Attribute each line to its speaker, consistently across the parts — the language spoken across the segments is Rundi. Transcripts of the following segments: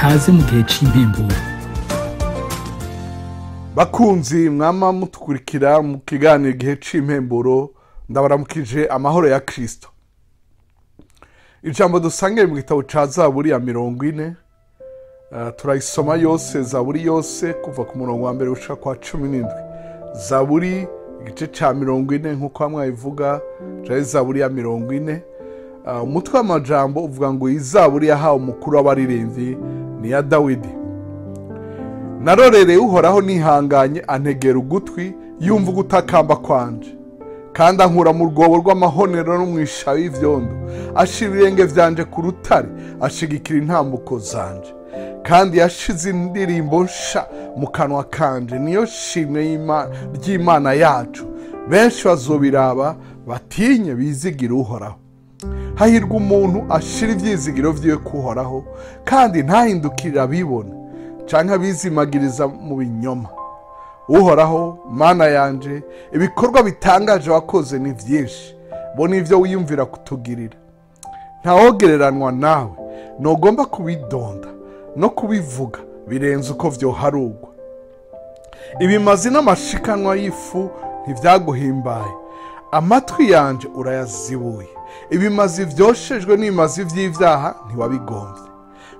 Speaker 1: kaze mu gihe c'impemburo.
Speaker 2: Bakunzi mwama mutukurikira mu kiganiro igihe c'impemburo, ndabaramukije amahoro ya Kristo. Ijambo dusangiye mu gitabo ca Zaburi ya 40, turayisoma yose, Zaburi yose kuva ku murongo wa mbere gushika kwa 17. Zaburi igice ca 40 nkuko hamwe ivuga, je Zaburi ya 40. Umutwe w'amajambo uvuga ngo izaburi yahawe umukuru w'abaririmbyi ni ya Dawidi. Narorereye Uhoraho nihanganye, antegera ugutwi, yumva gutakamba kwanje, kandi ankura mu rwobo rw'amahonero no mwishayo y'ivyondo, ashira ibirenge vyanje ku rutare, ashigikira intambuko zanje, kandi yashize indirimbo nsha mu kanwa kanje, niyo shimwe ry'Imana yacu. Benshi bazobiraba batinye bizigira Uhoraho. Hahirwa umuntu ashira ivyizigiro vyiwe kuhoraho, kandi ntahindukirira abibona canke abizimagiriza mu binyoma. Uhoraho Mana yanje, ibikorwa bitangaje wakoze ni vyinshi, bo nivyo wiyumvira kutugirira. Ntawogereranwa nawe, nogomba kubidonda no kubivuga birenze uko vyoharugwa. Ibimazi n'amashikanwa y'ifu ntivyaguhimbaye, amatwi yanje urayazibuye. Ibimazi vyoshejwe n'ibimazi vy'ivyaha ntiwabigomvye.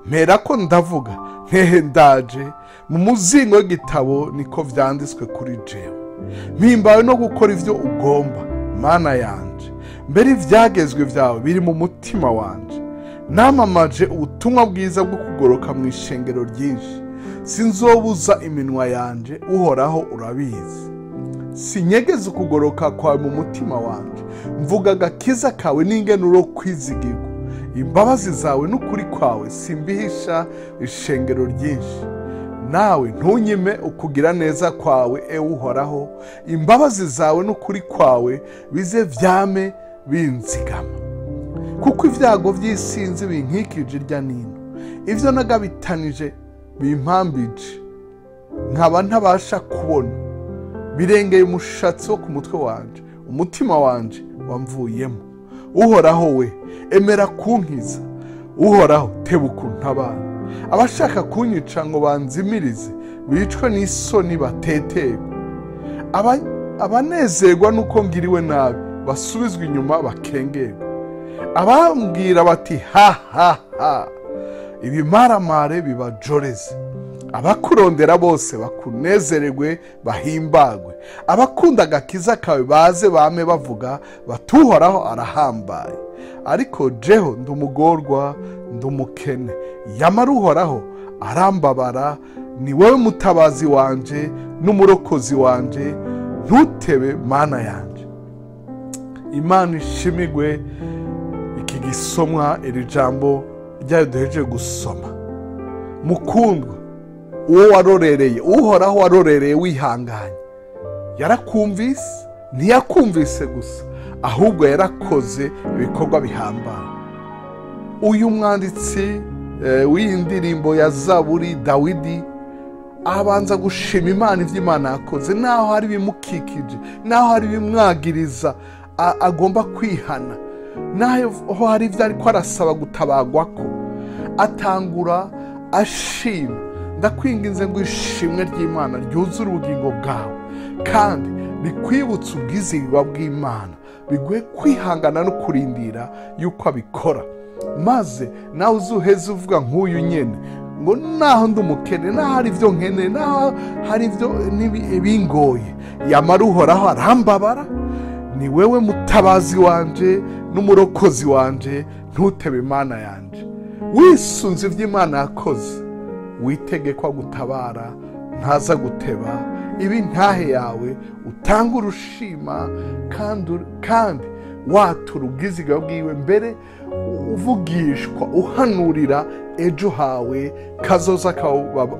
Speaker 2: Mperako ndavuga ntehe ndaje, mu muzingo w'igitabo niko vyanditswe kuri jewe. Mpimbawe no gukora ivyo ugomba, Mana yanje, mbere ivyagezwe vyawe biri mu mutima wanje. Namamaje ubutumwa bwiza bwo kugoroka mu ishengero ryinshi, sinzobuza iminwa yanje, Uhoraho urabizi. Sinyegeze ukugoroka kwawe mu mutima wanje, mvuga agakiza kawe n'ingenuro kwizigirwa. Imbabazi zawe n'ukuri kwawe simbihisha ishengero ryinshi. Nawe ntunyime ukugira neza kwawe, Uhoraho, imbabazi zawe n'ukuri kwawe bize vyame binzigama. Kuko ivyago vy'isinzi binkikije irya nino, ivyo nagabitanije bimpambije, nkaba ntabasha kubona. Birengeye umushatsi wo ku mutwe wanje, umutima wanje wamvuyemo. Uhoraho we, emera kunkiza. Uhoraho tebuka untabara. Abashaka kunyica ngo banzimirize, bicwe n'isoni bateterwe. Abanezerwa nuko ngiriwe nabi, basubizwa inyuma bakengerwa. Abambwira bati ha ha ha, ibimaramare bibajoreze. Abakurondera bose bakunezererwe bahimbagwe. Abakunda agakiza kawe baze bame bavuga bati Uhoraho arahambaye. Ariko jeho ndumugorwa, ndumukene, yamara Uhoraho arambabara. Ni wewe mutabazi wanje n'umurokozi wanje, ntutebe Mana yanje. Imana ishimigwe. Iki gisomwa, iri jambo ryayo duhejeje gusoma. Mukundwa, uwo warorereye, Uhoraho warorereye wihanganye, yarakumvise, ntiyakumvise gusa, ahubwo yarakoze ibikorwa bihambaye. Uyu mwanditsi w'iyi ndirimbo ya Zaburi, Dawidi, abanza gushima Imana ivyo Imana yakoze, naho hari bimukikije, naho hari bimwagiriza agomba kwihana, naho hari ivyo ariko arasaba gutabagwako, atangura ashima. Ndakwinginze ngo ishimwe ry'Imana ryuzure ubugingo bwawe, kandi rikwibutsa ubwizigirwa bw'Imana, biguhe kwihangana no kurindira yuko abikora. Maze nawe uzuheze uvuga nk'uyu nyene ngo naho ndumukene, naho hari ivyo nkene, naho hari ivyo bingoye, yamara Uhoraho arambabara. Ni wewe mutabazi wanje n'umurokozi wanje, ntutebe Imana yanje. Wisunze ivy'Imana yakoze, witegekwa gutabara, ntaza guteba. Ibi ntahe yawe utanga urushima, kandi watura ubwizigiro bwiwe, mbere uvugishwa uhanurira ejo hawe kazoza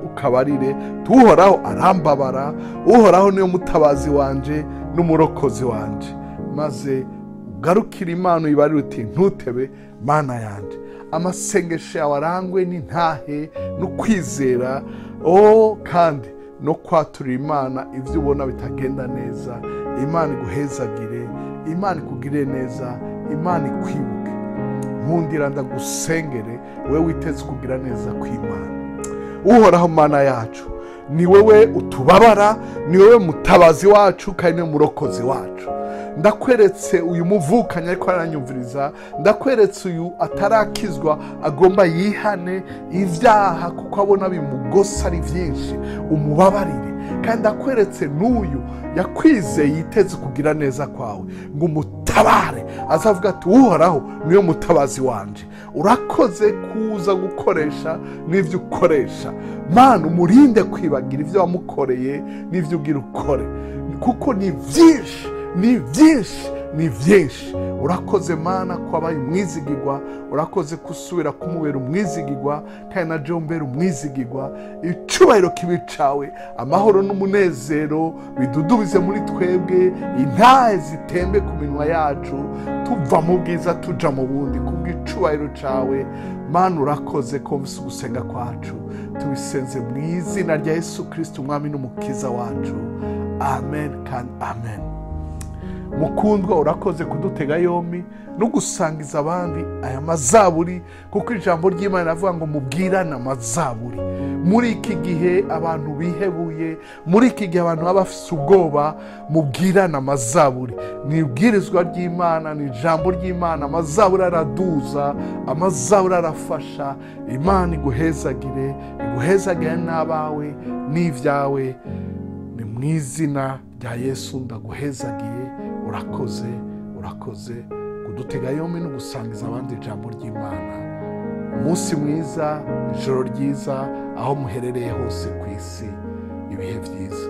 Speaker 2: ukabarire. Uhoraho arambabara. Uhoraho niyo mutabazi wanje n'umurokozi wanje. Maze ugarukira Imana uyibarire uti ntutebe Mana yanje. Amasengesho yawe arangwe n'intahe no kwizera, kandi no kwaturira Imana ivyo ubona bitagenda neza. Imana iguhezagire, Imana ikugire neza, Imana ikwibuke. Nkundira ndagusengere, we witeze kugira neza kw'Imana. uhoraho mana yacu, ni wewe utubabara, ni wewe mutabazi wacu kandi ni murokozi wacu. Ndakweretse uyu muvukanye ariko aranyumviriza, ndakweretse uyu atarakizwa agomba yihane ivyaha kuko abona bimugosa ari vyinshi, umubabarire. Kandi ndakweretse n'uyu yakwizeye yiteze kugira neza kwawe, ngo umutabare, azavuga ati uhoraho niyo mutabazi wanje. Urakoze kuza gukoresha n'ivyo ukoresha Mana, umurinde kwibagira ivyo wamukoreye n'ivyo ugira ukore, kuko ni vyinshi, ni vyinshi, ni vyinshi. Urakoze Mana ko abaye umwizigirwa, urakoze kusubira kumubera umwizigirwa, kandi na jewe umbera umwizigirwa. Icubahiro kibe cawe, amahoro n'umunezero bidudubize muri twebwe, intahe zitembe ku minwa yacu, tuva mu bwiza tuja mu bundi kubw'icubahiro cawe. Mana, urakoze ko wumvise ugusenga kwacu, tubisenze mu izina rya Yesu Kristo umwami n'umukiza wacu, amen kandi amen. Mukundwa, urakoze kudutega yombi no gusangiza abandi aya mazaburi, kuko ijambo ry'Imana riravuga ngo mubwirane amazaburi. Muri iki gihe abantu bihebuye, muri iki gihe abantu baba bafise ubwoba, mubwirane amazaburi. Ni ibwirizwa ry'Imana, ni ijambo ry'Imana. Amazaburi araduza, amazaburi arafasha. Imana iguhezagire, iguhezagire n'abawe n'ivyawe, ni mu izina rya Yesu ndaguhezagiye. Urakoze, urakoze kudutega yombi no gusangiza abandi ijambo ry'Imana. Umunsi mwiza, ijoro ryiza, aho muherereye hose ku isi, ibihe byiza.